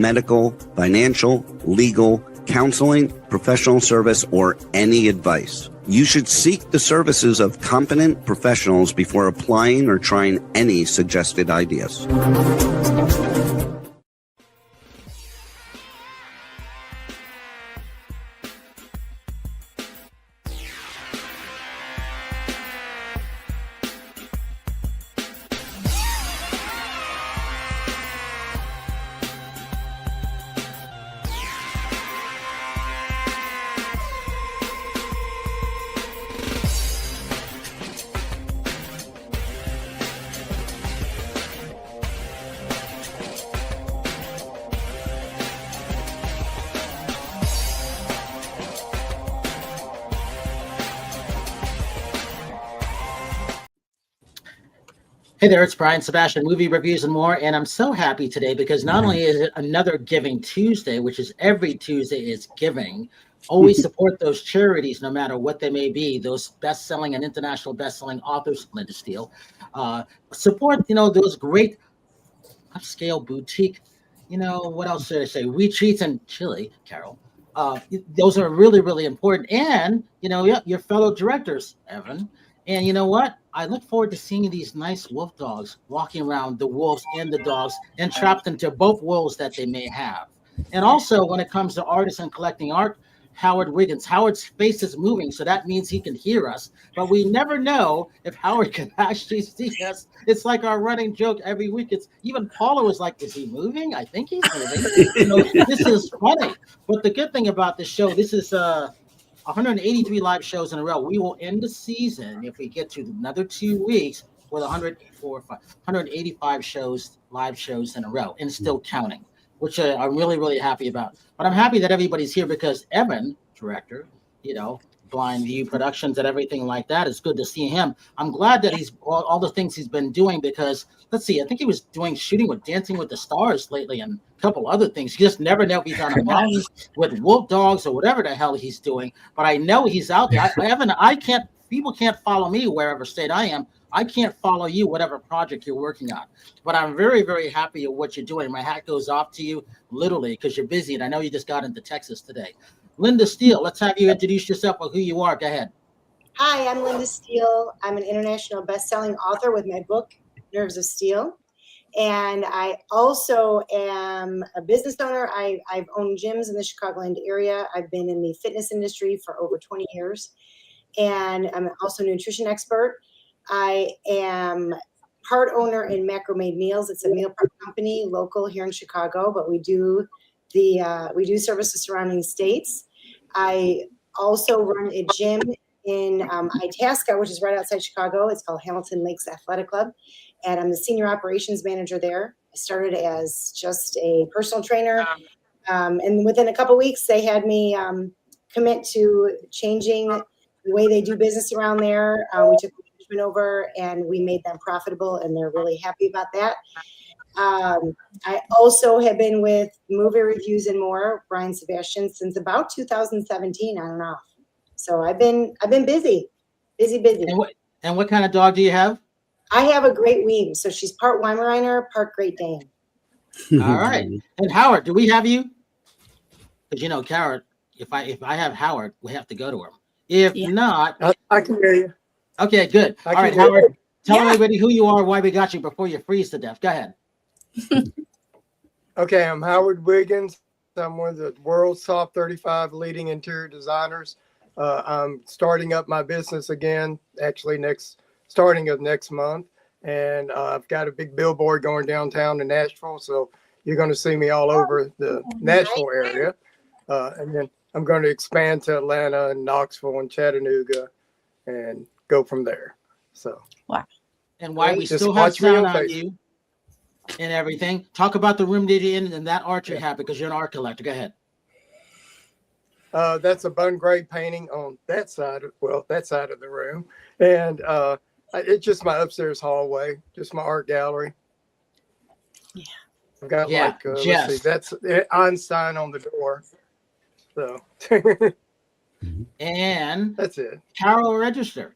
medical, financial, legal, counseling, professional service, or any advice. You should seek the services of competent professionals before applying or trying any suggested ideas. Hey there, it's Brian Sebastian, movie reviews and more, and I'm so happy today because not only is it another Giving Tuesday, which is every Tuesday is giving. Always support those charities, no matter what they may be. Those best-selling and international best-selling authors, Linda Steele. Support, those great upscale boutique. What else should I say? Retreats and Chile, Carol. Those are really, really important. And your fellow directors, Evan. And you know what? I look forward to seeing these nice wolf dogs walking around, the wolves and the dogs, and trapped into both worlds that they may have. And also, when it comes to artists and collecting art, Howard Wiggins. Howard's face is moving, so that means he can hear us. But we never know if Howard can actually see us. It's like our running joke every week. It's even Paula was like, "Is he moving? I think he's moving." This is funny. But the good thing about this show, this is 183 live shows in a row. We will end the season, if we get to another 2 weeks, with 185 shows, live shows in a row, and still counting, which I'm really, really happy about. But I'm happy that everybody's here because Evan, director, Blind View Productions and everything like that, it's good to see him. I'm glad that he's all the things he's been doing because, let's see, I think he was shooting with Dancing with the Stars lately and a couple other things. You just never know if he's on a mountain with wolf dogs or whatever the hell he's doing. But I know he's out there. Evan, people can't follow me wherever state I am. I can't follow you, whatever project you're working on. But I'm very, very happy with what you're doing. My hat goes off to you, literally, because you're busy. And I know you just got into Texas today. Linda Steele, let's have you introduce yourself with who you are. Go ahead. Hi, I'm Linda Steele. I'm an international best-selling author with my book, Nerves of Steel. And I also am a business owner. I've owned gyms in the Chicagoland area. I've been in the fitness industry for over 20 years. And I'm also a nutrition expert. I am part owner in Macro Made Meals. It's a meal prep company local here in Chicago, but we do service the surrounding states. I also run a gym in Itasca, which is right outside Chicago. It's called Hamilton Lakes Athletic Club, and I'm the senior operations manager there. I started as just a personal trainer, and within a couple of weeks, they had me commit to changing the way they do business around there. We took management over, and we made them profitable, and they're really happy about that. I also have been with Movie Reviews and More, Brian Sebastian, since about 2017 on and off. So I've been busy. And what kind of dog do you have? I have a Great Ween, so she's part Weimaraner, part Great Dane. All right. And Howard, do we have you? Because Howard, if I have Howard, we have to go to him. If not, I can hear you. Okay, good. All right, Howard, tell everybody who you are, why we got you before you freeze to death. Go ahead. Okay, I'm Howard Wiggins. I'm one of the world's top 35 leading interior designers. I'm starting up my business again, actually starting of next month. And I've got a big billboard going downtown in Nashville. So you're going to see me all over the Nashville area. And then I'm going to expand to Atlanta and Knoxville and Chattanooga and go from there. So, wow. And why we still have sound on you and everything. Talk about the room that you're in and that art you have because you're an art collector. Go ahead. That's a bone gray painting on that side of the room. And it's just my upstairs hallway, just my art gallery. Yeah. I've got let's see, that's Einstein on the door. So and that's it. Carol Register.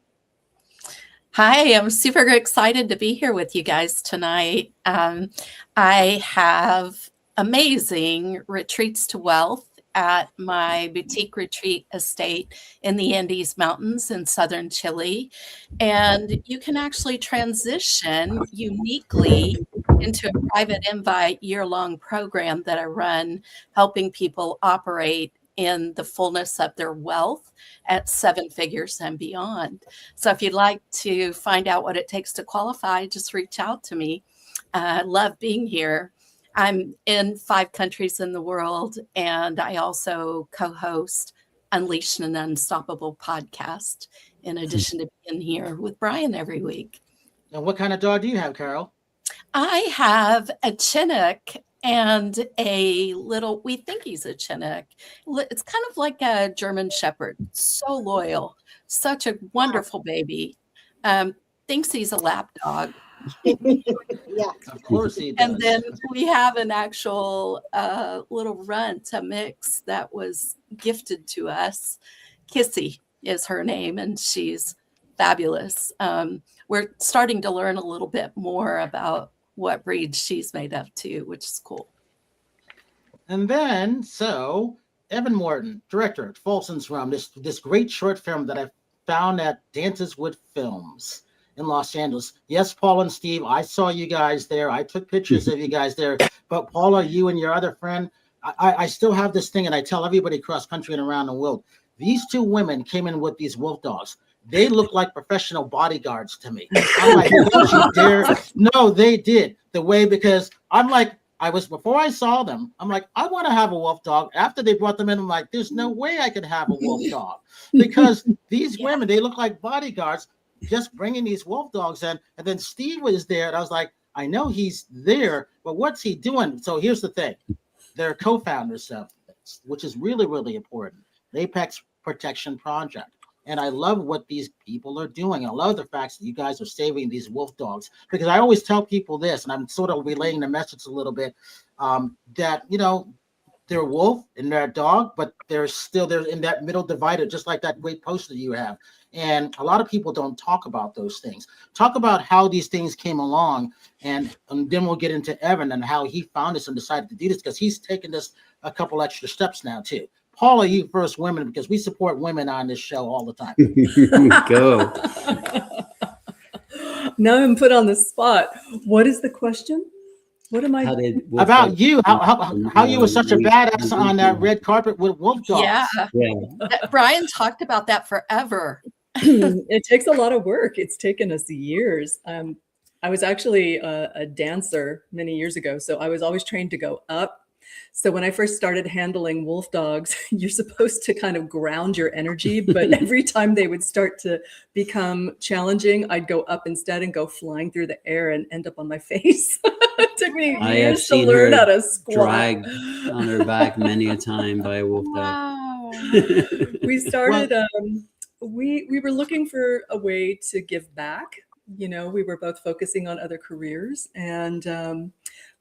Hi, I'm super excited to be here with you guys tonight. I have amazing retreats to wealth at my boutique retreat estate in the Andes Mountains in southern Chile. And you can actually transition uniquely into a private invite year-long program that I run, helping people operate in the fullness of their wealth at 7 figures and beyond. So if you'd like to find out what it takes to qualify, just reach out to me. I love being here. I'm in 5 countries in the world, and I also co-host Unleashed and Unstoppable podcast, in addition to being here with Brian every week. And what kind of dog do you have, Carol? I have a Chinook and a little, we think he's a Chinook. It's kind of like a German Shepherd, so loyal, such a wonderful baby. Thinks he's a lap dog. Yeah. Of course he does. And then we have an actual little runt, a mix that was gifted to us. Kissy is her name, and she's fabulous. We're starting to learn a little bit more about what breed she's made of too, which is cool. And then, so Evan Morton, director at Folsom's Rum, this great short film that I found at Dances with Films in Los Angeles. Yes, Paul and Steve, I saw you guys there. I took pictures of you guys there. But Paula, you and your other friend, I still have this thing, and I tell everybody across country and around the world, these 2 women came in with these wolf dogs. They look like professional bodyguards to me. I'm like, don't you dare. No, they did. The way, because I'm like, before I saw them, I'm like, I want to have a wolf dog. After they brought them in, I'm like, there's no way I could have a wolf dog. Because these women, they look like bodyguards, just bringing these wolf dogs in. And then Steve was there, and I was like, I know he's there, but what's he doing? So here's the thing. They're co-founders of this, which is really, really important. The Apex Protection Project. And I love what these people are doing. I love the fact that you guys are saving these wolf dogs, because I always tell people this, and I'm sort of relaying the message a little bit, that, you know, they're a wolf and they're a dog, but they're in that middle divider, just like that great poster you have. And a lot of people don't talk about those things. Talk about how these things came along, and then we'll get into Evan and how he found this and decided to do this, because he's taken this a couple extra steps now too. Paula, you first, women, because we support women on this show all the time. Go. Now I'm put on the spot. What is the question? What am I? About you, how you were such a badass on that red carpet with wolf dogs. Yeah. Brian talked about that forever. It takes a lot of work. It's taken us years. I was actually a dancer many years ago, so I was always trained to go up. So when I first started handling wolf dogs, you're supposed to kind of ground your energy, but every time they would start to become challenging, I'd go up instead and go flying through the air and end up on my face. It took me years to learn how to squat. Dragged on her back many a time by a wolf dog. Wow. We started, we were looking for a way to give back. You know, we were both focusing on other careers, and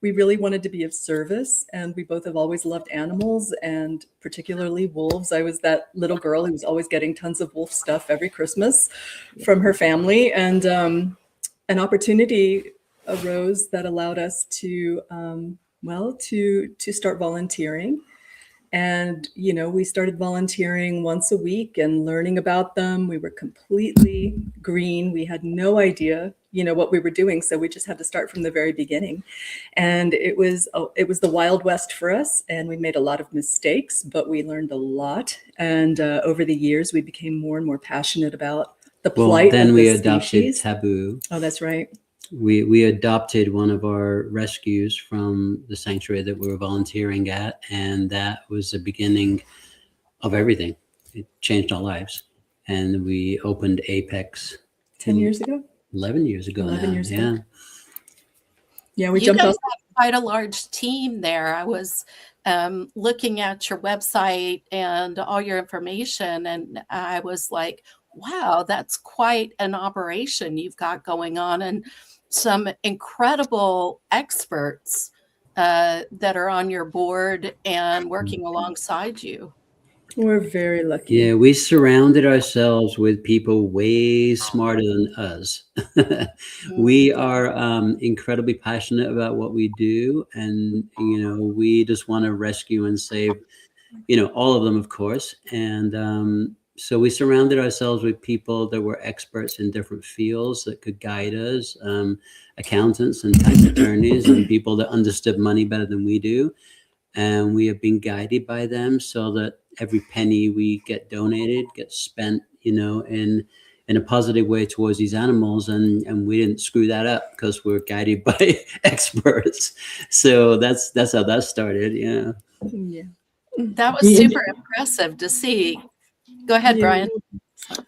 we really wanted to be of service. And we both have always loved animals, and particularly wolves. I was that little girl who was always getting tons of wolf stuff every Christmas from her family. And an opportunity arose that allowed us to, to start volunteering. And, you know, we started volunteering once a week and learning about them. We were completely green. We had no idea, you know, what we were doing. So we just had to start from the very beginning. And it was the Wild West for us. And we made a lot of mistakes, but we learned a lot. And over the years, we became more and more passionate about the plight of the species. Then we adopted Taboo. Oh, that's right. We adopted one of our rescues from the sanctuary that we were volunteering at, and that was the beginning of everything. It changed our lives, and we opened Apex 10 years ago. 11 years ago. 11 years ago. Yeah, we You jumped guys off. have quite a large team there. I was looking at your website and all your information, and I was like, wow, that's quite an operation you've got going on, and some incredible experts that are on your board and working alongside you. We're very lucky. Yeah, we surrounded ourselves with people way smarter than us. We are incredibly passionate about what we do, and we just want to rescue and save, all of them, of course. And so we surrounded ourselves with people that were experts in different fields that could guide us, accountants and tax attorneys, and people that understood money better than we do. And we have been guided by them so that every penny we get donated gets spent, in a positive way towards these animals. And we didn't screw that up because we're guided by experts. So that's how that started. Yeah. Yeah. That was super impressive to see. Go ahead, Brian.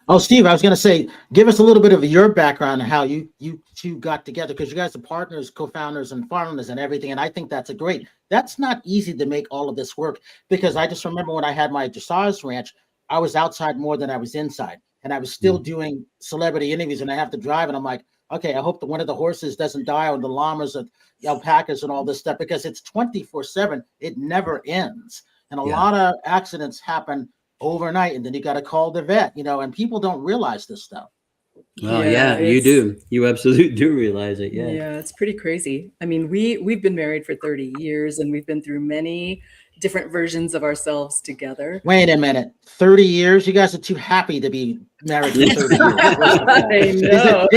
Oh, Steve, I was going to say, give us a little bit of your background and how you two got together, because you guys are partners, co-founders, and farmers and everything. And I think that's not easy to make all of this work, because I just remember when I had my dressage ranch, I was outside more than I was inside, and I was still doing celebrity interviews, and I have to drive, and I'm like, okay, I hope that one of the horses doesn't die, or the llamas or the alpacas and all this stuff, because it's 24/7. It never ends. And a lot of accidents happen overnight, and then you got to call the vet, and people don't realize this stuff. Well, yeah, you do. You absolutely do realize it. Yeah. Yeah, it's pretty crazy. I mean, we've been married for 30 years, and we've been through many different versions of ourselves together. Wait a minute, 30 years? You guys are too happy to be married for 30 years. I know.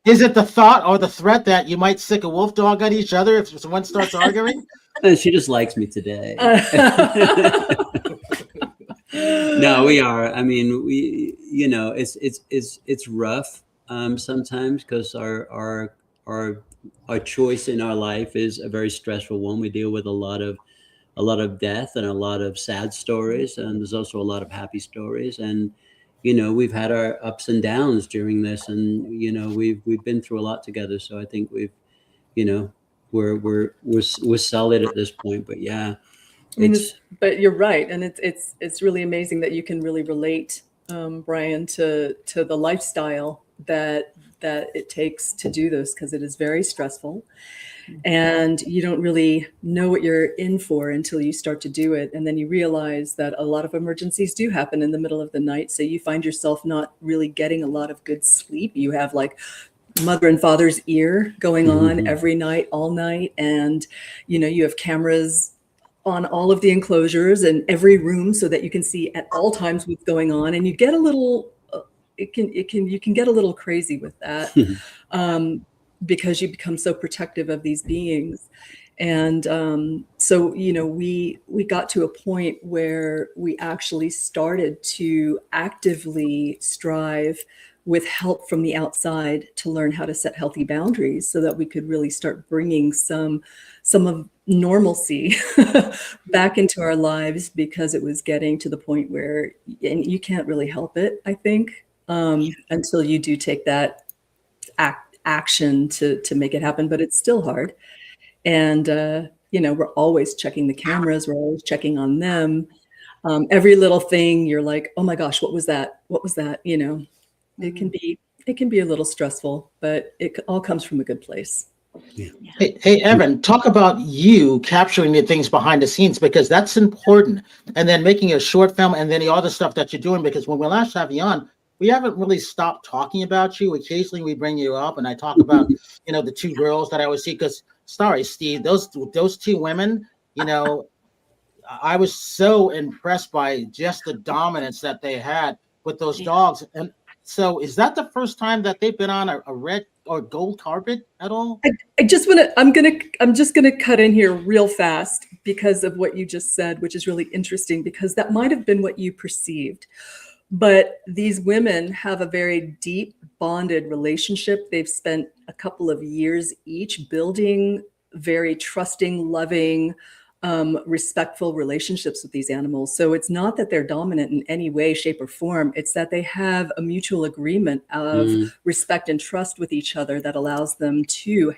Is it the thought or the threat that you might stick a wolf dog at each other if someone starts arguing? She just likes me today. No, we are. I mean, it's rough sometimes, because our choice in our life is a very stressful one. We deal with a lot of death and a lot of sad stories, and there's also a lot of happy stories. And we've had our ups and downs during this, and we've been through a lot together. So I think we've we're solid at this point. But yeah. But you're right, and it's really amazing that you can really relate, Brian, to the lifestyle that it takes to do this, because it is very stressful, and you don't really know what you're in for until you start to do it, and then you realize that a lot of emergencies do happen in the middle of the night, so you find yourself not really getting a lot of good sleep. You have like mother and father's ear going on every night, all night, and you have cameras on all of the enclosures and every room so that you can see at all times what's going on, and you get a little you can get a little crazy with that, because you become so protective of these beings. And so we got to a point where we actually started to actively strive with help from the outside to learn how to set healthy boundaries, so that we could really start bringing some of normalcy back into our lives, because it was getting to the point where, and you can't really help it, I think, until you do take that action to make it happen. But it's still hard. And, we're always checking the cameras. We're always checking on them. Every little thing, you're like, oh my gosh, what was that? What was that? It can be a little stressful, but it all comes from a good place. Yeah. Hey, Evan, talk about you capturing the things behind the scenes, because that's important. And then making a short film, and then the other stuff that you're doing, because when we last have you on, we haven't really stopped talking about you. Occasionally we bring you up, and I talk about, the two girls that I always see, because, sorry, Steve, those two women, I was so impressed by just the dominance that they had with those dogs. And so is that the first time that they've been on a red or gold carpet at all? I'm just gonna cut in here real fast because of what you just said, which is really interesting, because that might have been what you perceived. But these women have a very deep bonded relationship. They've spent a couple of years each building very trusting, loving, respectful relationships with these animals. So it's not that they're dominant in any way, shape, or form. It's that they have a mutual agreement of respect and trust with each other that allows them to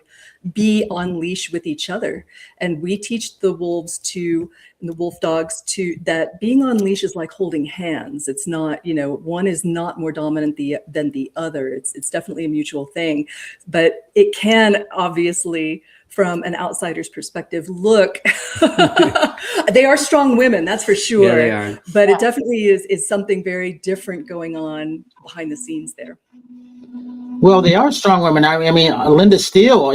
be on leash with each other. And we teach the wolves and the wolf dogs that being on leash is like holding hands. It's not, one is not more dominant than the other. It's definitely a mutual thing, but it can obviously from an outsider's perspective, look, they are strong women, that's for sure. Yeah, they are. But it definitely is something very different going on behind the scenes there. Well, they are strong women. I mean, Linda Steele.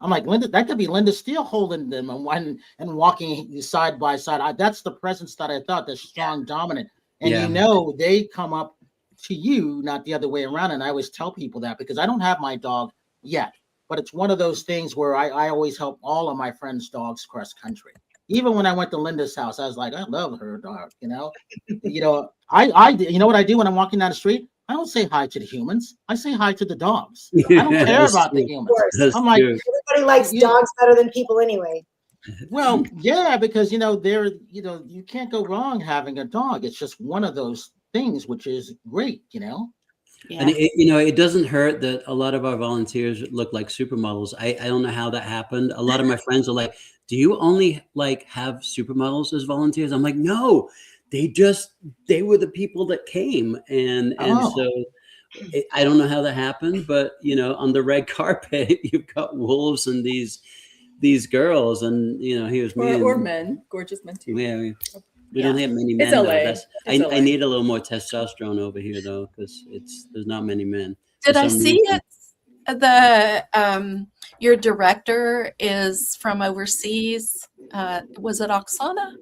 I'm like, Linda, that could be Linda Steele holding them and walking side by side. That's the presence that I thought, the strong, dominant. And Yeah. they come up to you, not the other way around. And I always tell people that because I don't have my dog yet, but it's one of those things where I always help all of my friends' dogs cross country. Even when I went to Linda's house, I was like, I love her dog. I you know what I do when I'm walking down the street? I don't say hi to the humans. I say hi to the dogs. I don't care That's about the true. humans. That's I'm like, true. Everybody likes dogs better than people anyway. well, yeah, because you can't go wrong having a dog. It's just one of those things which is great. Yeah. And it doesn't hurt that a lot of our volunteers look like supermodels. I don't know how that happened. A lot of my friends are like, do you only like have supermodels as volunteers? I'm like, no, they were the people that came. And so I don't know how that happened, but on the red carpet, you've got wolves and these girls, and he was or men, gorgeous men too. Yeah, we don't have many men. It's LA. Though. I need a little more testosterone over here though, because there's not many men. Did I see it? Your director is from overseas. Was it Oksana?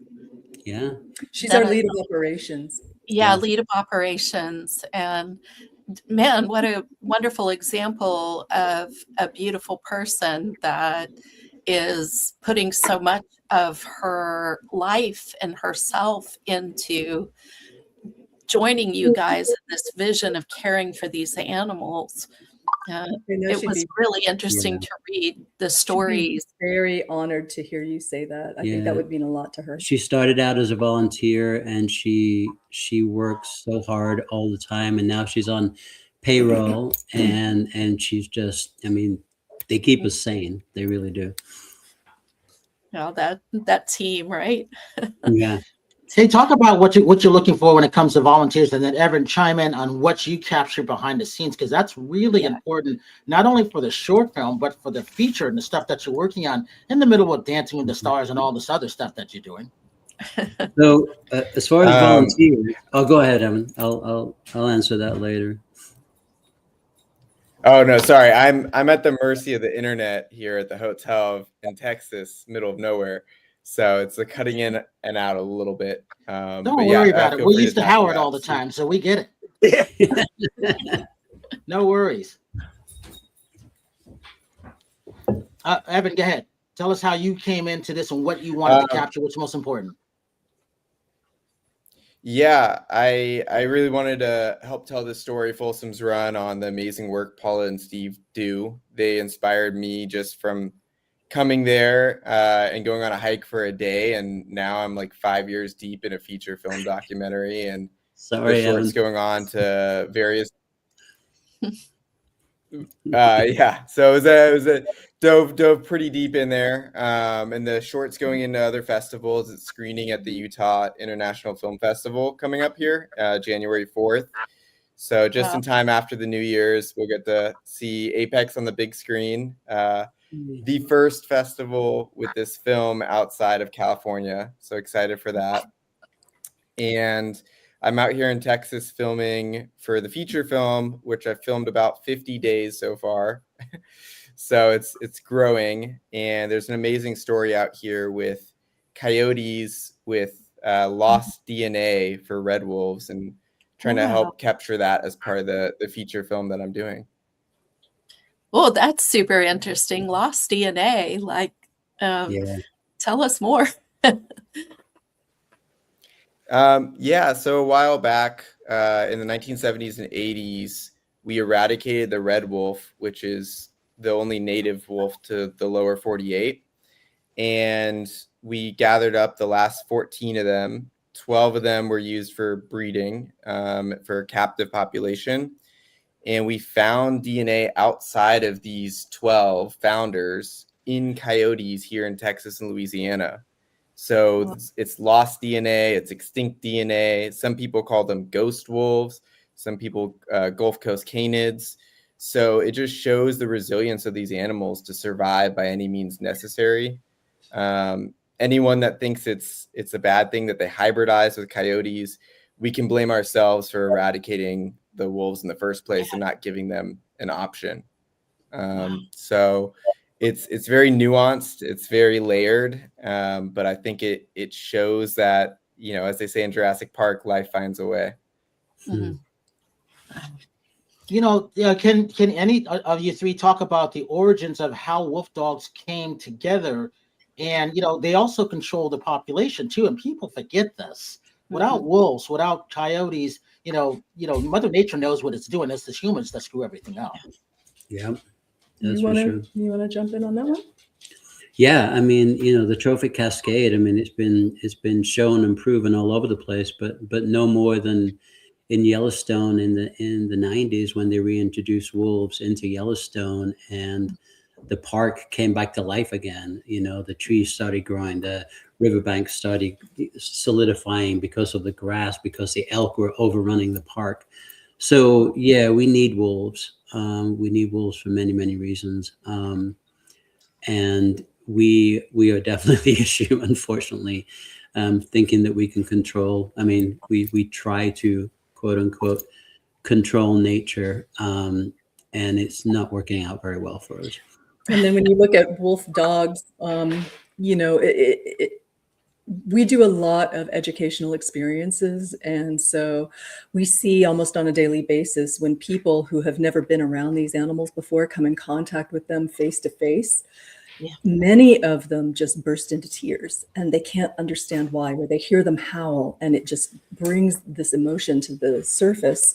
Yeah, she's our lead of operations. Yeah, lead of operations. And man, what a wonderful example of a beautiful person that is putting so much of her life and herself into joining you guys in this vision of caring for these animals. It was really interesting to read the stories. Very honored to hear you say that. I think that would mean a lot to her. She started out as a volunteer, and she works so hard all the time, and now she's on payroll, and she's just, they keep us sane. They really do. That team, right? Yeah. Hey, talk about what you're looking for when it comes to volunteers, and then Evan, chime in on what you capture behind the scenes, because that's really important, not only for the short film, but for the feature and the stuff that you're working on in the middle of Dancing with the Stars and all this other stuff that you're doing. So as far as volunteers, go ahead, Evan. I'll answer that later. Oh no, sorry. I'm at the mercy of the internet here at the hotel in Texas, middle of nowhere. So it's cutting in and out a little bit. Don't worry about it. We're used to Howard all the time, so we get it. No worries. Evan, go ahead. Tell us how you came into this and what you wanted to capture. What's most important? Yeah, I really wanted to help tell the story, Folsom's Run, on the amazing work Paula and Steve do. They inspired me just from coming there and going on a hike for a day, and now I'm like 5 years deep in a feature film documentary, and the shorts going on to various so it was a dove pretty deep in there, and the shorts going into other festivals. It's screening at the Utah International Film Festival coming up here January 4th, so just in time after the New Year's, we'll get to see Apex on the big screen. The first festival with this film outside of California. So excited for that. And I'm out here in Texas filming for the feature film, which I've filmed about 50 days so far. So it's growing. And there's an amazing story out here with coyotes with lost DNA for red wolves, and trying to help capture that as part of the feature film that I'm doing. Oh, that's super interesting. Lost DNA. Tell us more. So a while back in the 1970s and 80s, we eradicated the red wolf, which is the only native wolf to the lower 48. And we gathered up the last 14 of them. 12 of them were used for breeding for a captive population. And we found DNA outside of these 12 founders in coyotes here in Texas and Louisiana. So it's lost DNA, it's extinct DNA. Some people call them ghost wolves. Some people Gulf Coast canids. So it just shows the resilience of these animals to survive by any means necessary. Anyone that thinks it's a bad thing that they hybridize with coyotes, we can blame ourselves for eradicating the wolves in the first place and not giving them an option. So it's very nuanced, it's very layered, but I think it shows that, you know, as they say in Jurassic Park, life finds a way. Mm-hmm. You know, can any of you three talk about the origins of how wolf dogs came together? And you know, they also control the population too, and people forget this. Without wolves, without coyotes, you know, Mother Nature knows what it's doing. It's the humans that screw everything up. Yeah, that's You for sure. want to jump in on that one? Yeah, I mean, you know, the trophic cascade. I mean, it's been shown and proven all over the place, but no more than in Yellowstone in the 90s when they reintroduced wolves into Yellowstone, and the park came back to life again. You know, the trees started growing, the riverbanks started solidifying because of the grass, because the elk were overrunning the park. So yeah, we need wolves. We need wolves for many, many reasons. And we are definitely the issue, unfortunately, thinking that we can control. I mean, we try to, quote unquote, control nature, and it's not working out very well for us. And then when you look at wolf dogs, you know, we do a lot of educational experiences. And so we see almost on a daily basis when people who have never been around these animals before come in contact with them face to face. Yeah. Many of them just burst into tears and they can't understand why, or they hear them howl and it just brings this emotion to the surface.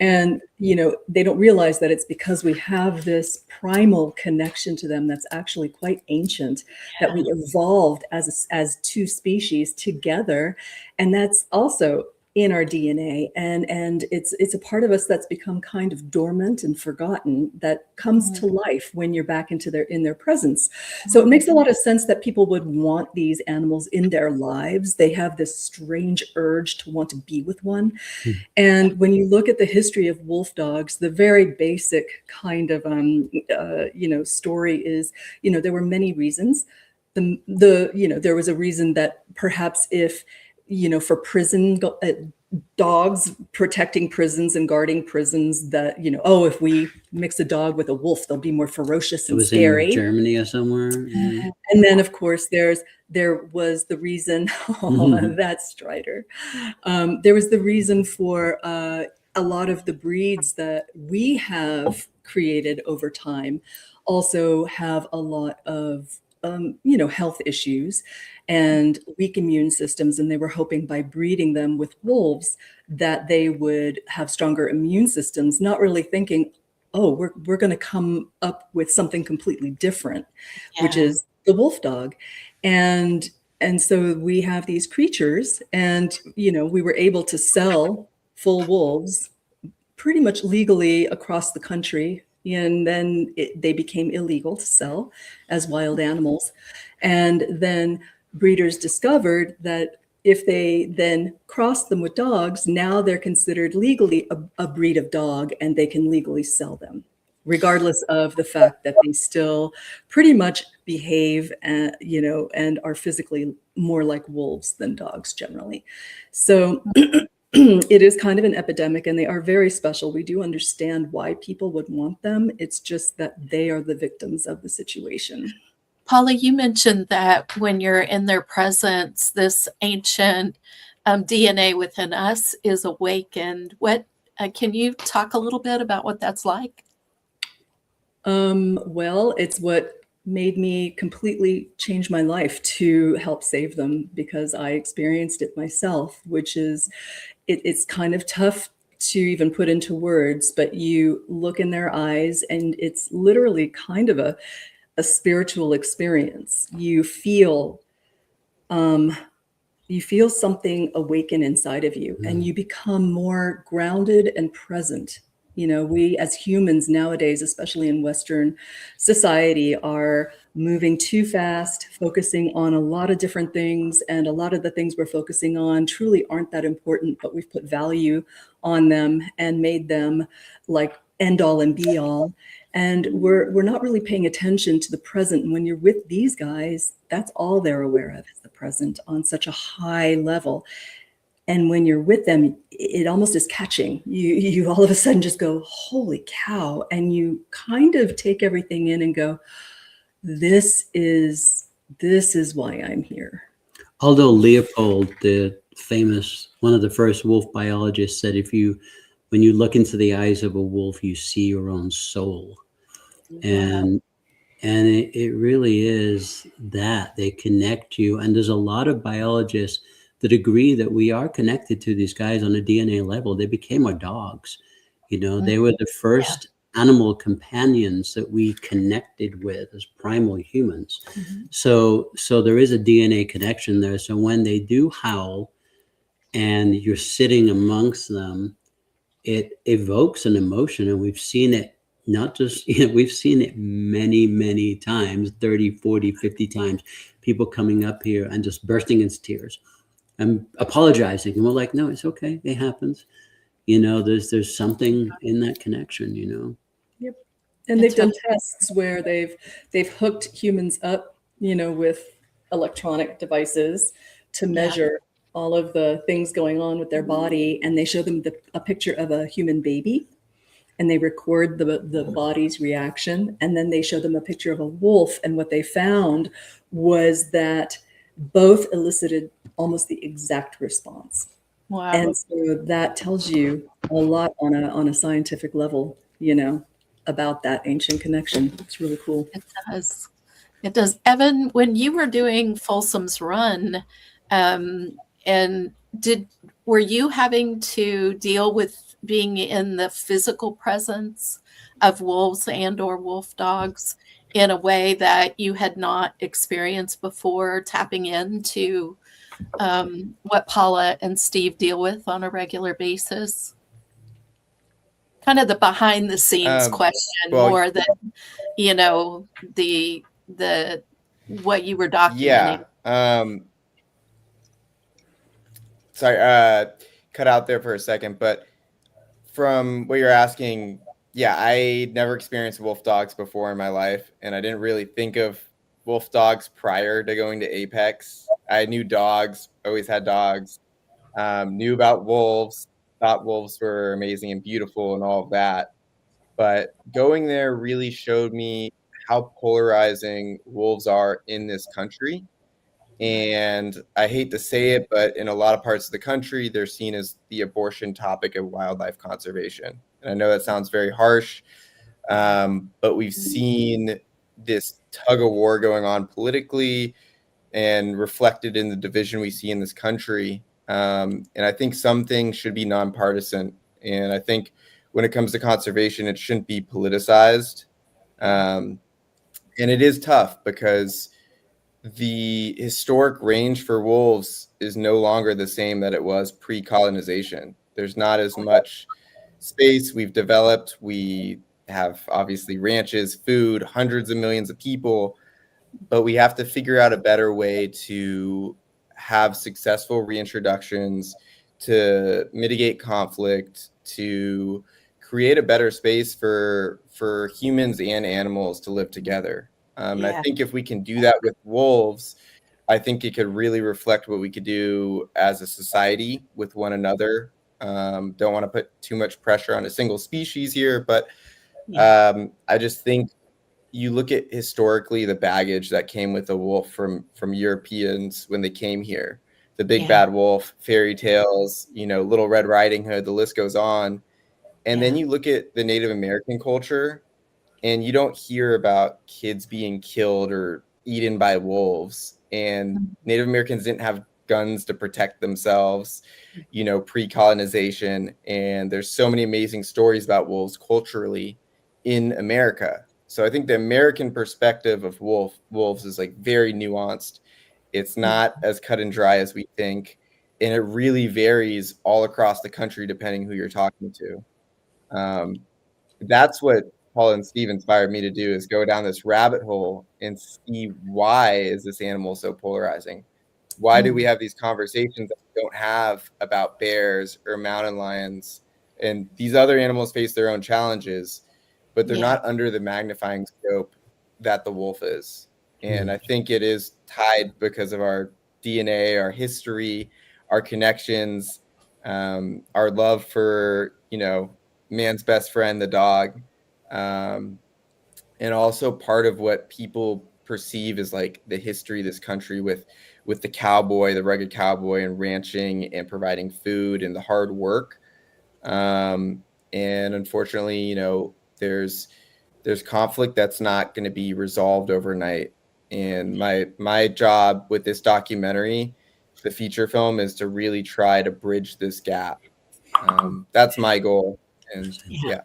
And, you know, they don't realize that it's because we have this primal connection to them that's actually quite ancient, that we evolved as two species together. And that's also in our DNA. And it's a part of us that's become kind of dormant and forgotten that comes to life when you're back in their presence. So it makes a lot of sense that people would want these animals in their lives. They have this strange urge to want to be with one. And when you look at the history of wolf dogs, the very basic kind of story is, you know, there were many reasons. There was a reason that perhaps if, you know, for prison dogs protecting prisons and guarding prisons, that, you know, oh, if we mix a dog with a wolf, they'll be more ferocious and scary. In Germany or somewhere. Mm-hmm. And then, of course, there was the reason. That's Strider. There was the reason for a lot of the breeds that we have created over time also have a lot of health issues and weak immune systems. And they were hoping by breeding them with wolves that they would have stronger immune systems, not really thinking, oh, we're going to come up with something completely different, which is the wolf dog. And so we have these creatures and, you know, we were able to sell full wolves pretty much legally across the country. And then they became illegal to sell as wild animals. And then breeders discovered that if they then crossed them with dogs, now they're considered legally a breed of dog and they can legally sell them, regardless of the fact that they still pretty much behave, and are physically more like wolves than dogs generally. So it is kind of an epidemic and they are very special. We do understand why people would want them. It's just that they are the victims of the situation. Paula, you mentioned that when you're in their presence, this ancient DNA within us is awakened. What can you talk a little bit about what that's like? Well, it's what made me completely change my life to help save them, because I experienced it myself, which is, it's kind of tough to even put into words, but you look in their eyes and it's literally kind of a spiritual experience. You feel something awaken inside of you and you become more grounded and present. You know, we as humans nowadays, especially in Western society, are moving too fast, focusing on a lot of different things. And a lot of the things we're focusing on truly aren't that important, but we've put value on them and made them like end all and be all. And we're not really paying attention to the present. And when you're with these guys, that's all they're aware of is the present on such a high level. And when you're with them, it almost is catching. You all of a sudden just go, holy cow. And you kind of take everything in and go, this is why I'm here. Although Leopold, the famous, one of the first wolf biologists, said when you look into the eyes of a wolf, you see your own soul. And it really is that they connect you. And there's a lot of biologists that agree that we are connected to these guys on a DNA level. They became our dogs. They were the first animal companions that we connected with as primal humans. So there is a DNA connection there. So when they do howl and you're sitting amongst them, it evokes an emotion. And we've seen it not just, we've seen it many, many times, 30, 40, 50 times, people coming up here and just bursting into tears and apologizing. And we're like, no, it's okay. It happens. There's something in that connection, Yep. And they've done tests where they've hooked humans up, with electronic devices to measure all of the things going on with their body. And they show them a picture of a human baby, and they record the body's reaction. And then they show them a picture of a wolf. And what they found was that both elicited almost the exact response. Wow. And so that tells you a lot on a scientific level, about that ancient connection. It's really cool. It does. It does. Evan, when you were doing Folsom's Run, and were you having to deal with being in the physical presence of wolves and or wolf dogs in a way that you had not experienced before, tapping into what Paula and Steve deal with on a regular basis? Kind of the behind the scenes question, more than the what you were documenting. Sorry, cut out there for a second, but from what you're asking, I never experienced wolf dogs before in my life, and I didn't really think of wolf dogs prior to going to Apex. I knew dogs, always had dogs, knew about wolves, thought wolves were amazing and beautiful and all of that. But going there really showed me how polarizing wolves are in this country. And I hate to say it, but in a lot of parts of the country, they're seen as the abortion topic of wildlife conservation. And I know that sounds very harsh, but we've seen this tug of war going on politically and reflected in the division we see in this country. And I think some things should be nonpartisan. And I think when it comes to conservation, it shouldn't be politicized. And it is tough because the historic range for wolves is no longer the same that it was pre-colonization. There's not as much space we've developed. We have obviously ranches, food, hundreds of millions of people, but we have to figure out a better way to have successful reintroductions, to mitigate conflict, to create a better space for humans and animals to live together. And I think if we can do that with wolves, I think it could really reflect what we could do as a society with one another. Don't want to put too much pressure on a single species here, but I just think you look at historically the baggage that came with the wolf from Europeans when they came here, the big bad wolf, fairy tales, Little Red Riding Hood, the list goes on. And then you look at the Native American culture, and you don't hear about kids being killed or eaten by wolves. And Native Americans didn't have guns to protect themselves, pre-colonization. And there's so many amazing stories about wolves culturally in America. So I think the American perspective of wolves is like very nuanced. It's not as cut and dry as we think. And it really varies all across the country, depending who you're talking to. That's what Paul and Steve inspired me to do, is go down this rabbit hole and see, why is this animal so polarizing? Why do we have these conversations that we don't have about bears or mountain lions And these other animals face their own challenges, but they're Yeah. not under the magnifying scope that the wolf is. And I think it is tied because of our DNA, our history, our connections, our love for, man's best friend, the dog. And also part of what people perceive as like the history of this country with the cowboy, the rugged cowboy, and ranching and providing food and the hard work. And unfortunately, there's conflict that's not going to be resolved overnight. And my job with this documentary, the feature film, is to really try to bridge this gap. That's my goal. And yeah.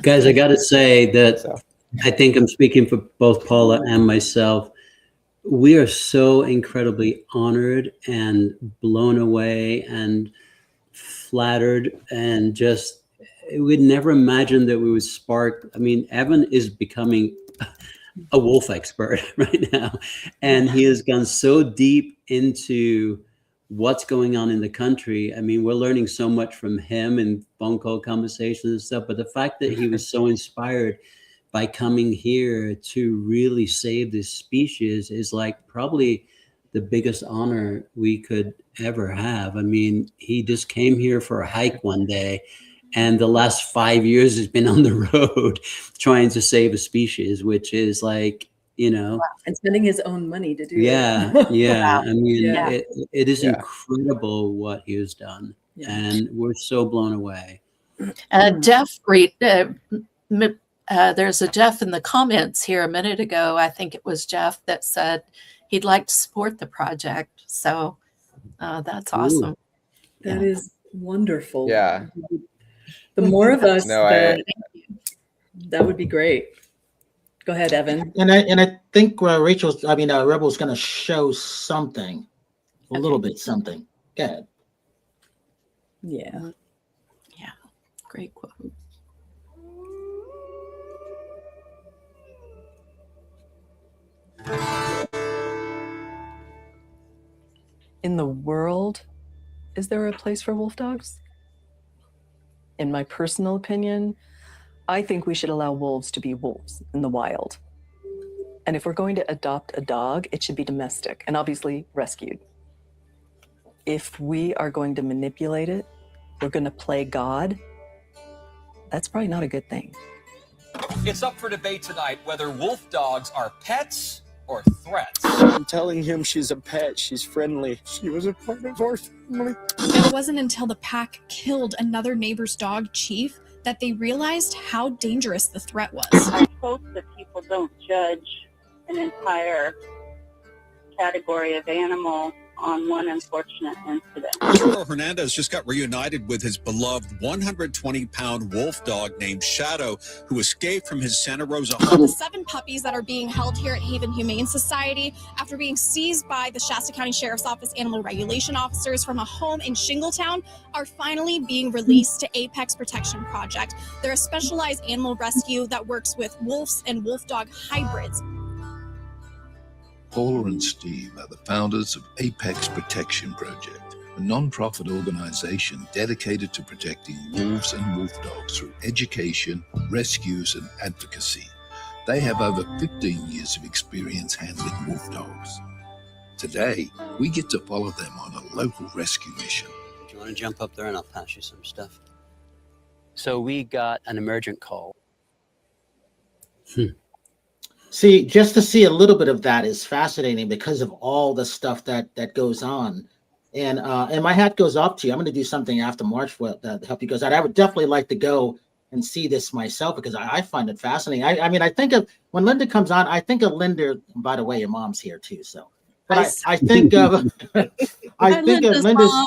Guys, I got to say that So. I think I'm speaking for both Paula and myself. We are so incredibly honored and blown away and flattered, and just, we'd never imagined that we would spark. I mean, Evan is becoming a wolf expert right now, and he has gone so deep into what's going on in the country. I mean, we're learning so much from him and phone call conversations and stuff, but the fact that he was so inspired by coming here to really save this species is like probably the biggest honor we could ever have. I mean, he just came here for a hike one day, and the last 5 years has been on the road trying to save a species, which is like, and spending his own money to do yeah. I mean, Yeah. it is incredible what he has done, and we're so blown away. Jeff, there's a Jeff in the comments here a minute ago. I think it was Jeff that said he'd like to support the project. So that's awesome. That is wonderful. Yeah. The more of us, that would be great. Go ahead, Evan. And I think Rebel's going to show something, a little bit something. Go ahead. Yeah. Yeah. Great quote. In the world, is there a place for wolf dogs? In my personal opinion, I think we should allow wolves to be wolves in the wild. And if we're going to adopt a dog, it should be domestic and obviously rescued. If we are going to manipulate it, we're going to play God, that's probably not a good thing. It's up for debate tonight whether wolf dogs are pets or threats. I'm telling him she's a pet. She's friendly. She was a part of our family. And it wasn't until the pack killed another neighbor's dog, Chief, that they realized how dangerous the threat was. I hope that people don't judge an entire category of animal on one unfortunate incident. Arturo Hernandez just got reunited with his beloved 120-pound wolf dog named Shadow, who escaped from his Santa Rosa home. The 7 puppies that are being held here at Haven Humane Society after being seized by the Shasta County Sheriff's Office animal regulation officers from a home in Shingletown are finally being released to Apex Protection Project. They're a specialized animal rescue that works with wolves and wolf dog hybrids. Paula and Steve are the founders of Apex Protection Project, a non-profit organization dedicated to protecting wolves and wolf dogs through education, rescues, and advocacy. They have over 15 years of experience handling wolf dogs. Today, we get to follow them on a local rescue mission. Do you want to jump up there and I'll pass you some stuff? So we got an emergent call. See, just to see a little bit of that is fascinating because of all the stuff that goes on. And my hat goes off to you. I'm going to do something after March to help you guys out. I would definitely like to go and see this myself because I find it fascinating. I mean, I think of when Linda comes on, I think of Linda. By the way, your mom's here too. So, but I think of I think of Linda's. Mom.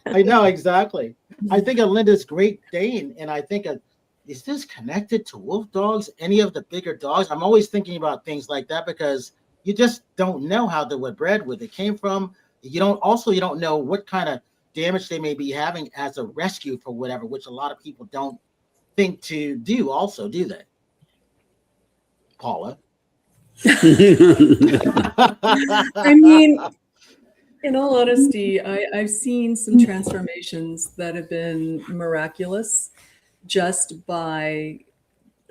I know exactly. I think of Linda's Great Dane, and I think of, is this connected to wolf dogs? Any of the bigger dogs? I'm always thinking about things like that because you just don't know how they were bred, where they came from. You don't know what kind of damage they may be having as a rescue for whatever, which a lot of people don't think to do also, do they? Paula? I mean, In all honesty, I've seen some transformations that have been miraculous just by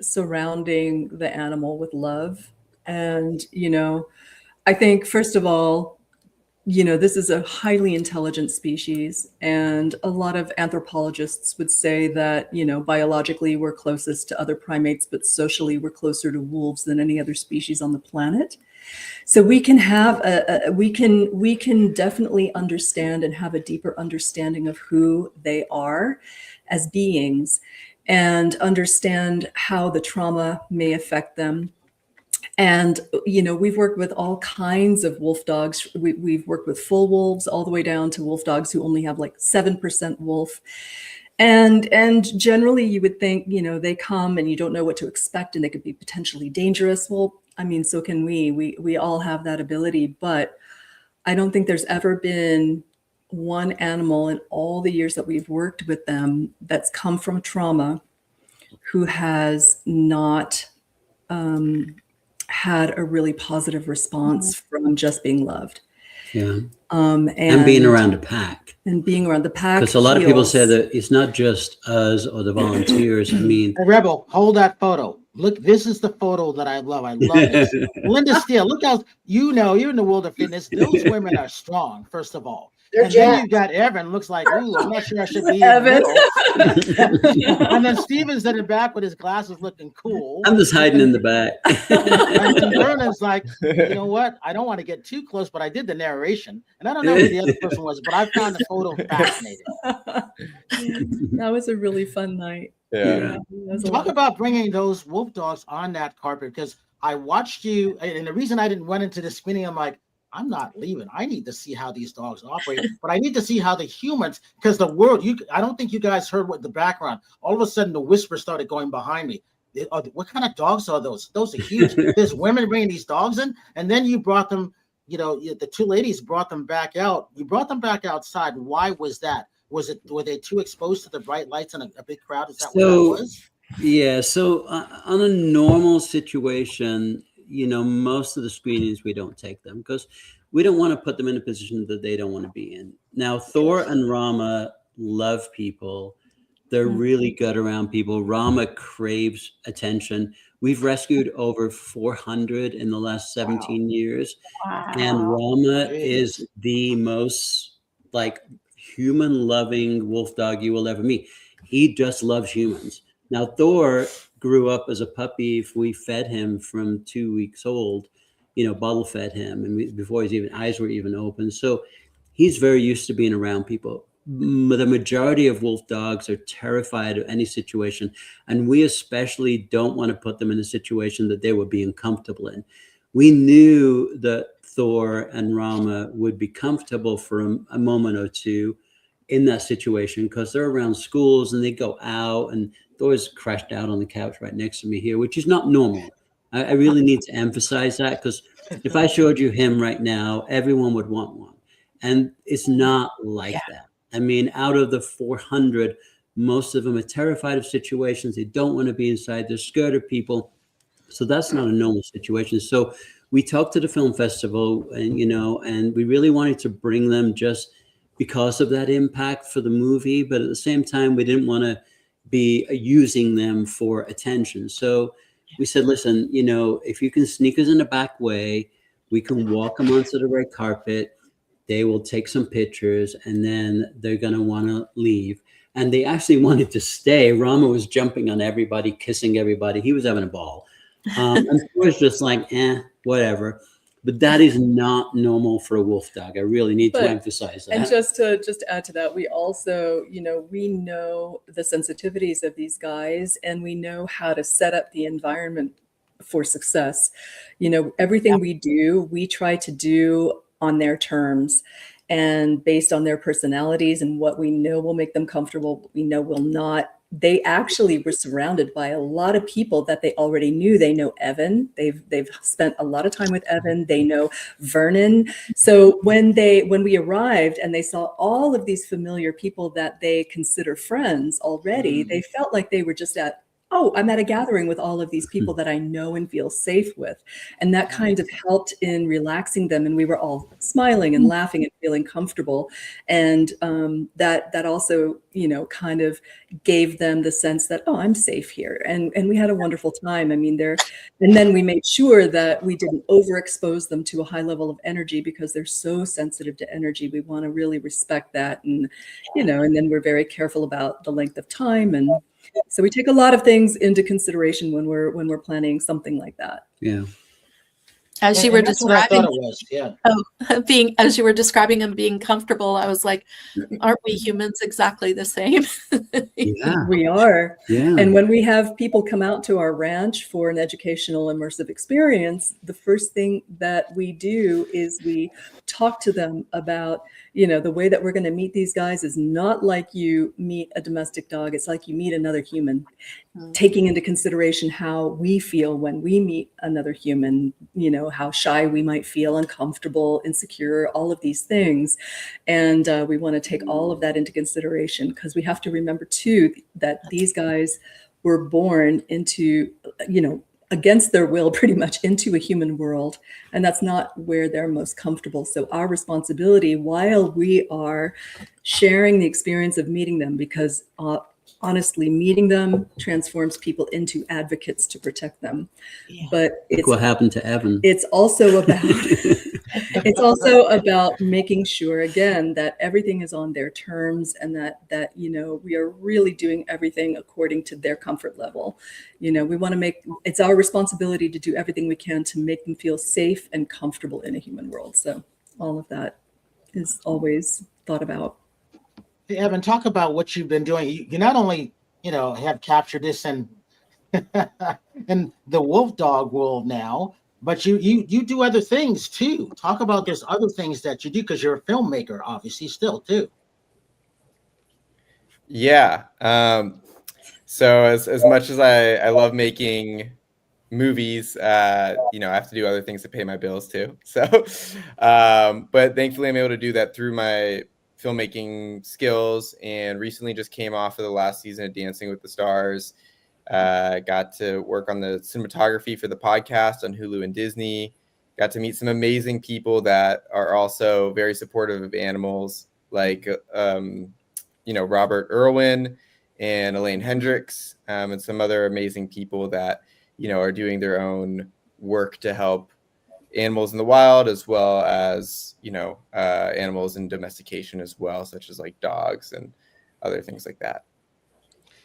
surrounding the animal with love. And, I think, first of all, this is a highly intelligent species. And a lot of anthropologists would say that, biologically we're closest to other primates, but socially we're closer to wolves than any other species on the planet. So we can have we can definitely understand and have a deeper understanding of who they are as beings and understand how the trauma may affect them. And, we've worked with all kinds of wolf dogs. We've worked with full wolves all the way down to wolf dogs who only have like 7% wolf. And generally you would think, they come and you don't know what to expect and they could be potentially dangerous. Well, I mean, so can we. We all have that ability, but I don't think there's ever been one animal in all the years that we've worked with them that's come from trauma who has not had a really positive response from just being loved. Yeah. And being around a pack. And being around the pack. Because a lot of people say that it's not just us or the volunteers. I mean, hey, Rebel, hold that photo. Look, this is the photo that I love. I love this. Linda Steele, look how, you're in the world of fitness. Those women are strong, first of all. And then you got Evan, looks like, ooh, I'm not sure I should be Evan. And then Steven's in the back with his glasses looking cool. I'm just hiding in the back. And Vernon's like, you know what? I don't want to get too close, but I did the narration. And I don't know who the other person was, but I found the photo fascinating. That was a really fun night. Yeah. Talk about bringing those wolf dogs on that carpet, because I watched you, and the reason I didn't went into the screening, I'm like, I'm not leaving. I need to see how these dogs operate, but I need to see how the humans, because the world, I don't think you guys heard what the background, all of a sudden the whisper started going behind me. What kind of dogs are those? Those are huge. There's women bringing these dogs in, and then you brought them, the two ladies brought them back out. You brought them back outside. Why was that? Were they too exposed to the bright lights and a big crowd? Is that what that was? Yeah. So on a normal situation, most of the screenings, we don't take them because we don't want to put them in a position that they don't want to be in. Now, Thor and Rama love people. They're really good around people. Rama craves attention. We've rescued over 400 in the last 17 years. Wow. And Rama is the most human loving wolf dog you will ever meet. He just loves humans. Now, Thor grew up as a puppy. If we fed him from 2 weeks old, bottle fed him, and before his eyes were even open. So he's very used to being around people. The majority of wolf dogs are terrified of any situation, and we especially don't want to put them in a situation that they would be uncomfortable in. We knew that Thor and Rama would be comfortable for a moment or two in that situation because they're around schools and they go out, and Thor's crashed out on the couch right next to me here, which is not normal. I really need to emphasize that because if I showed you him right now, everyone would want one. And it's not like that. I mean, out of the 400, most of them are terrified of situations. They don't want to be inside. They're scared of people. So that's not a normal situation. So we talked to the film festival and, and we really wanted to bring them just because of that impact for the movie. But at the same time, we didn't want to be using them for attention. So we said, listen, if you can sneak us in the back way, we can walk them onto the red carpet. They will take some pictures and then they're going to want to leave. And they actually wanted to stay. Rama was jumping on everybody, kissing everybody. He was having a ball. And it was just like, whatever. But that is not normal for a wolf dog. I really need to emphasize that. And just to add to that, we also, we know the sensitivities of these guys and we know how to set up the environment for success. Everything we do, we try to do on their terms and based on their personalities and what we know will make them comfortable, what we know will not. They actually were surrounded by a lot of people that they already knew. They know Evan. They've spent a lot of time with Evan. They know Vernon. So when we arrived and they saw all of these familiar people that they consider friends already, they felt like they were just at oh, I'm at a gathering with all of these people that I know and feel safe with. And that kind of helped in relaxing them. And we were all smiling and laughing and feeling comfortable. And that also, kind of gave them the sense that, oh, I'm safe here. And we had a wonderful time. I mean, and then we made sure that we didn't overexpose them to a high level of energy because they're so sensitive to energy. We want to really respect that. And, and then we're very careful about the length of time. And so we take a lot of things into consideration when we're planning something like that. Yeah. As you were describing, As you were describing him being comfortable, I was like, aren't we humans exactly the same? Yeah. We are. Yeah. And when we have people come out to our ranch for an educational immersive experience, the first thing that we do is we talk to them about, the way that we're going to meet these guys is not like you meet a domestic dog. It's like you meet another human, taking into consideration how we feel when we meet another human, how shy we might feel, uncomfortable, insecure, all of these things. And we want to take all of that into consideration because we have to remember too that these guys were born into, against their will, pretty much into a human world. And that's not where they're most comfortable. So our responsibility, while we are sharing the experience of meeting them, because honestly, meeting them transforms people into advocates to protect them. But Look what happened to Evan. It's also about making sure again that everything is on their terms and that we are really doing everything according to their comfort level. We want to it's our responsibility to do everything we can to make them feel safe and comfortable in a human world. So all of that is always thought about. Hey, Evan, talk about what you've been doing. You not only, have captured this in the wolf dog world now, but you do other things too. Talk about there's other things that you do because you're a filmmaker, obviously, still too. Yeah. So as much as I love making movies, I have to do other things to pay my bills too. So, but thankfully I'm able to do that through my filmmaking skills, and recently just came off of the last season of Dancing with the Stars. Got to work on the cinematography for the podcast on Hulu and Disney. Got to meet some amazing people that are also very supportive of animals, like Robert Irwin and Elaine Hendricks, and some other amazing people that are doing their own work to help animals in the wild, as well as animals in domestication as well, such as like dogs and other things like that.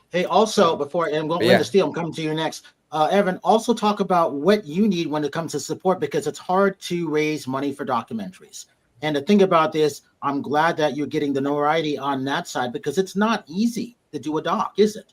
Hey, also before and Linda Steele, I'm coming to you next. Evan, also talk about what you need when it comes to support, because it's hard to raise money for documentaries. And the thing about this, I'm glad that you're getting the notoriety on that side, because it's not easy to do a doc, is it?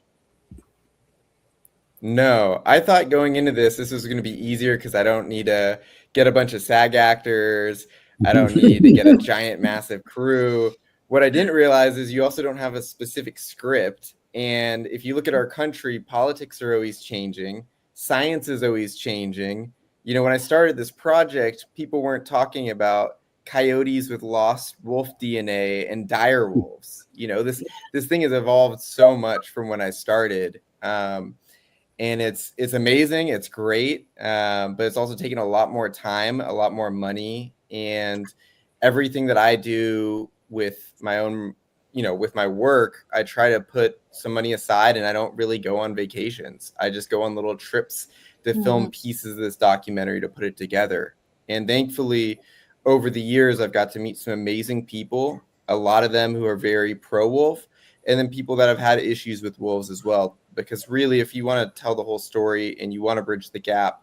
No, I thought going into this was going to be easier because I don't need to get a bunch of SAG actors. I don't need to get a giant, massive crew. What I didn't realize is you also don't have a specific script. And if you look at our country, politics are always changing. Science is always changing. When I started this project, people weren't talking about coyotes with lost wolf DNA and dire wolves. This thing has evolved so much from when I started. And it's amazing. It's great. But it's also taken a lot more time, a lot more money, and everything that I do with my own, with my work, I try to put some money aside, and I don't really go on vacations. I just go on little trips to film pieces of this documentary to put it together. And thankfully, over the years, I've got to meet some amazing people, a lot of them who are very pro-wolf, and then people that have had issues with wolves as well. Because really, if you want to tell the whole story and you want to bridge the gap,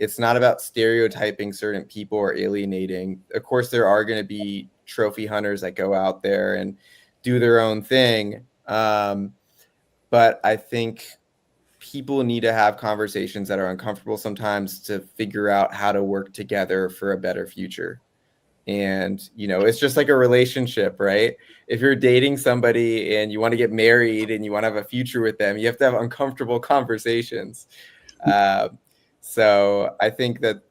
it's not about stereotyping certain people or alienating. Of course, there are going to be trophy hunters that go out there and do their own thing. But I think people need to have conversations that are uncomfortable sometimes to figure out how to work together for a better future. And, it's just like a relationship, right? If you're dating somebody and you want to get married and you want to have a future with them, you have to have uncomfortable conversations. So I think that,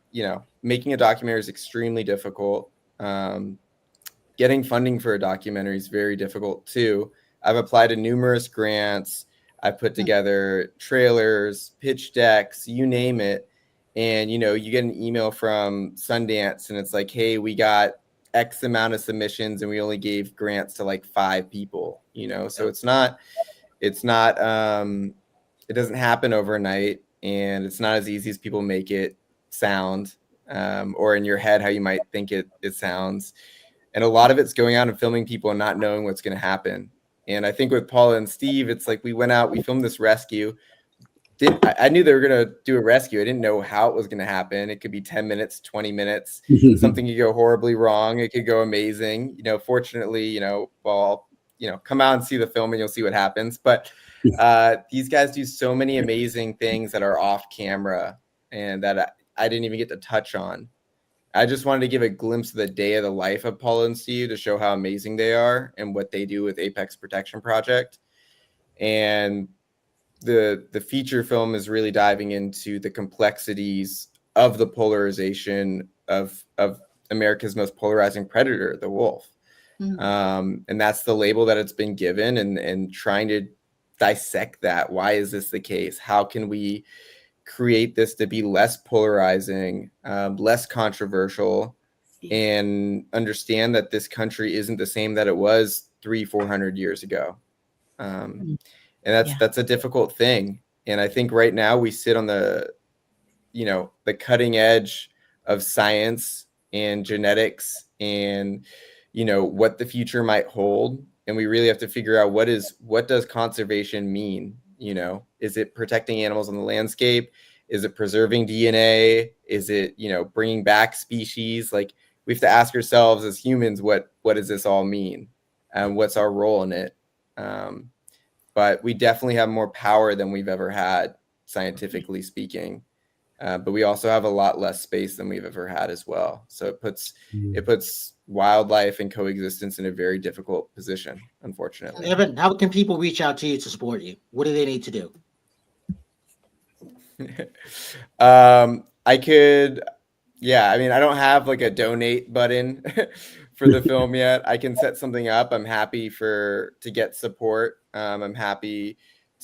making a documentary is extremely difficult. Getting funding for a documentary is very difficult too. I've applied to numerous grants. I've put together trailers, pitch decks, you name it. And, you know, you get an email from Sundance and it's like, hey, we got X amount of submissions and we only gave grants to like 5 people, you know? So it doesn't happen overnight, and it's not as easy as people make it sound, or in your head, how you might think it sounds. And a lot of it's going out and filming people and not knowing what's going to happen. And I think with Paula and Steve, it's like we went out, we filmed this rescue. I knew they were going to do a rescue. I didn't know how it was going to happen. It could be 10 minutes, 20 minutes. Something could go horribly wrong. It could go amazing. You know, fortunately, you know, well, you know, come out and see the film and you'll see what happens. But these guys do so many amazing things that are off camera and that I didn't even get to touch on. I just wanted to give a glimpse of the day of the life of Paula and Steve to show how amazing they are and what they do with Apex Protection Project. And the feature film is really diving into the complexities of the polarization of America's most polarizing predator, the wolf. And that's the label that it's been given, and trying to dissect that. Why is this the case? How can we create this to be less polarizing, less controversial, and understand that this country isn't the same that it was 300-400 years ago. And that's a difficult thing. And I think right now we sit on the cutting edge of science and genetics and, you know, what the future might hold. And we really have to figure out what does conservation mean? You know, is it protecting animals on the landscape? Is it preserving DNA? Is it, you know, bringing back species? Like, we have to ask ourselves as humans, what does this all mean? And what's our role in it? But we definitely have more power than we've ever had, scientifically speaking. But we also have a lot less space than we've ever had as well. So it puts wildlife and coexistence in a very difficult position, unfortunately. Evan, how can people reach out to you to support you? What do they need to do? I don't have like a donate button for the film yet. I can set something up. I'm happy to get support. I'm happy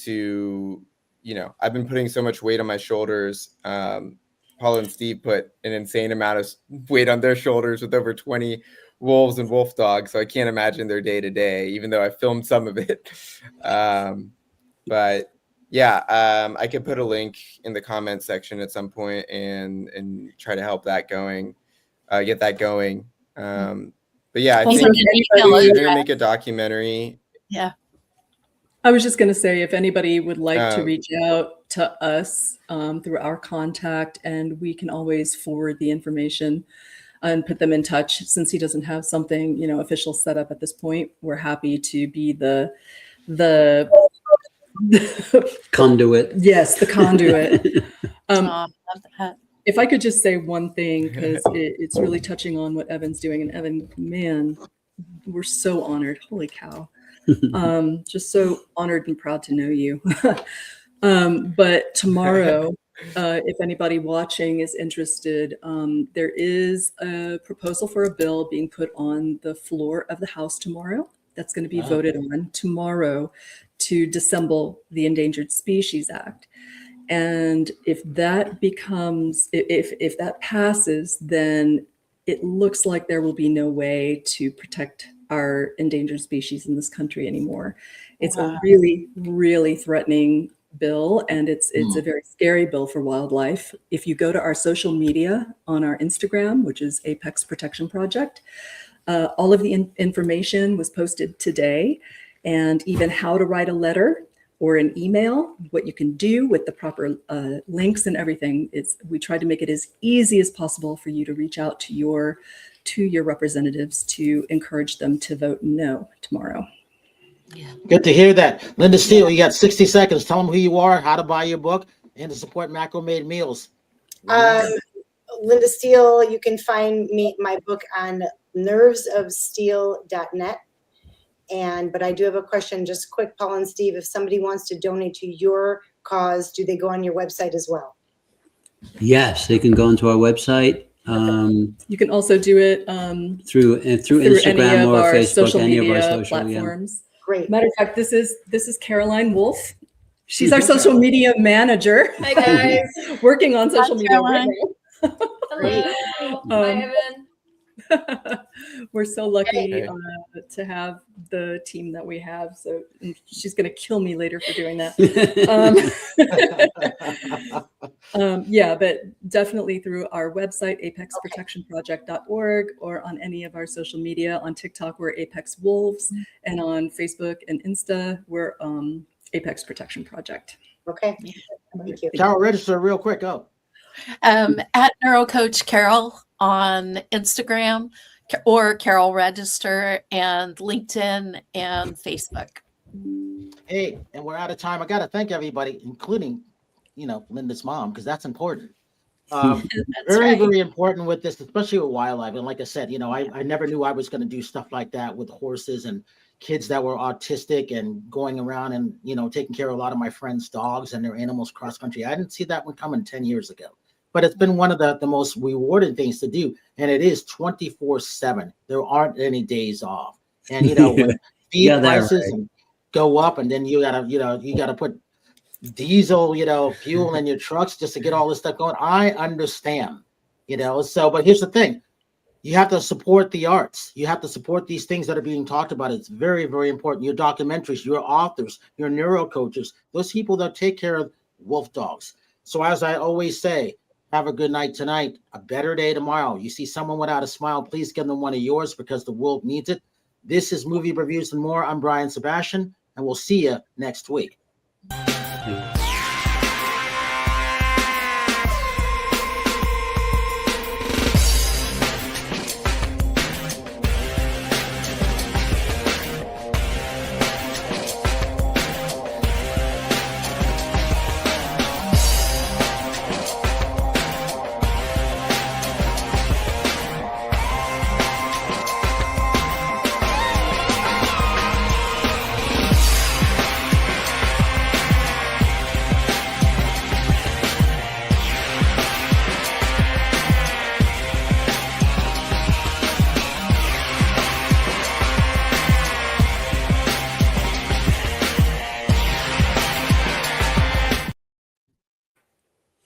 to, you know, I've been putting so much weight on my shoulders. Paula and Steve put an insane amount of weight on their shoulders with over 20 wolves and wolf dogs. So I can't imagine their day to day, even though I filmed some of it. But yeah, I could put a link in the comment section at some point and try to help that going, get that going. But yeah, I think they're going to make a documentary. Yeah. I was just going to say, if anybody would like to reach out to us through our contact, and we can always forward the information and put them in touch. Since he doesn't have something, you know, official set up at this point, we're happy to be the conduit. Yes, the conduit. Love that. If I could just say one thing, because it's really touching on what Evan's doing. And Evan, man, we're so honored. Holy cow. Just so honored and proud to know you. But tomorrow, if anybody watching is interested, there is a proposal for a bill being put on the floor of the House tomorrow. That's going to be voted on tomorrow to disassemble the Endangered Species Act. And if that becomes, if that passes, then it looks like there will be no way to protect our endangered species in this country anymore. It's a really, really threatening bill, and it's a very scary bill for wildlife. If you go to our social media on our Instagram, which is Apex Protection Project, all of the information was posted today, and even how to write a letter or an email, what you can do with the proper links and everything. We tried to make it as easy as possible for you to reach out to your representatives to encourage them to vote no tomorrow. Yeah. Good to hear that. Linda Steele, you got 60 seconds. Tell them who you are, how to buy your book, and to support Macro Made Meals. Linda Steele, you can find my book on nervesofsteel.net. But I do have a question, just quick, Paul and Steve, if somebody wants to donate to your cause, do they go on your website as well? Yes, they can go onto our website. You can also do it through Instagram or Facebook, social any media of our social platforms. Great. Matter of fact, this is Caroline Wolf She's our social media manager. Hi guys. Working on social Hi, media right now. Hello. Hi Evan. We're so lucky Hey. to have the team that we have. So she's going to kill me later for doing that. Yeah, but definitely through our website, apexprotectionproject.org, or on any of our social media. On TikTok, we're Apex Wolves, and on Facebook and Insta, we're Apex Protection Project. Okay. Thank you. Carol, register real quick. Go. At NeuroCoach Carol on Instagram, or Carol Register, and LinkedIn and Facebook. Hey, and we're out of time. I got to thank everybody, including, Linda's mom, because that's important. Very, very important with this, especially with wildlife. And like I said, I never knew I was going to do stuff like that with horses and kids that were autistic and going around and, taking care of a lot of my friends' dogs and their animals cross country. I didn't see that one coming 10 years ago. But it's been one of the most rewarding things to do. And it is 24/7. There aren't any days off. And, when feed prices go up, and then you gotta put diesel, fuel in your trucks just to get all this stuff going. I understand, but here's the thing. You have to support the arts. You have to support these things that are being talked about. It's very, very important. Your documentaries, your authors, your neuro coaches, those people that take care of wolf dogs. So as I always say, have a good night tonight, a better day tomorrow. You see someone without a smile, please give them one of yours, because the world needs it. This is Movie Reviews and More. I'm Brian Sebastian, and we'll see you next week.